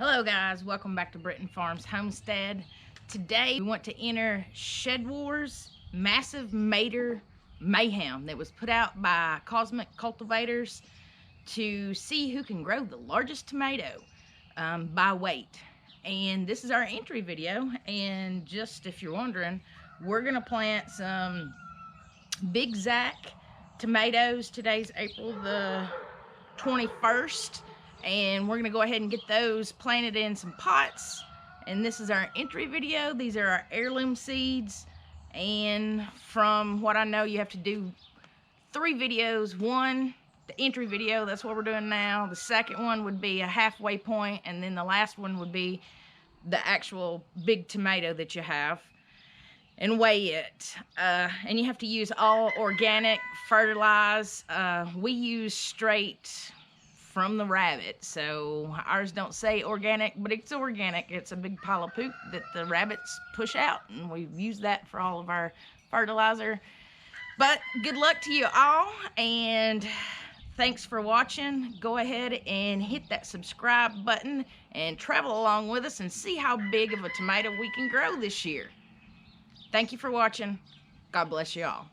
Hello guys, welcome back to Britton Farms Homestead. Today we want to enter SHEDWARS Massive Mater Mayhem that was put out by Cosmic Cultivators to see who can grow the largest tomato by weight. And this is our entry video, and just if you're wondering, we're gonna plant some Big Zack tomatoes. Today's April the 21st. And we're gonna go ahead and get those planted in some pots. And this is our entry video. These are our heirloom seeds. And from what I know, you have to do 3 videos. One, the entry video, that's what we're doing now. The second one would be a halfway point, and then the last one would be the actual big tomato that you have, and weigh it. And you have to use all organic fertilize. We use straight from the rabbit, so ours don't say organic, but it's organic. It's a big pile of poop that the rabbits push out, and we use that for all of our fertilizer. But good luck to you all, and thanks for watching. Go ahead and hit that subscribe button and travel along with us and see how big of a tomato we can grow this year. Thank you for watching. God bless you all.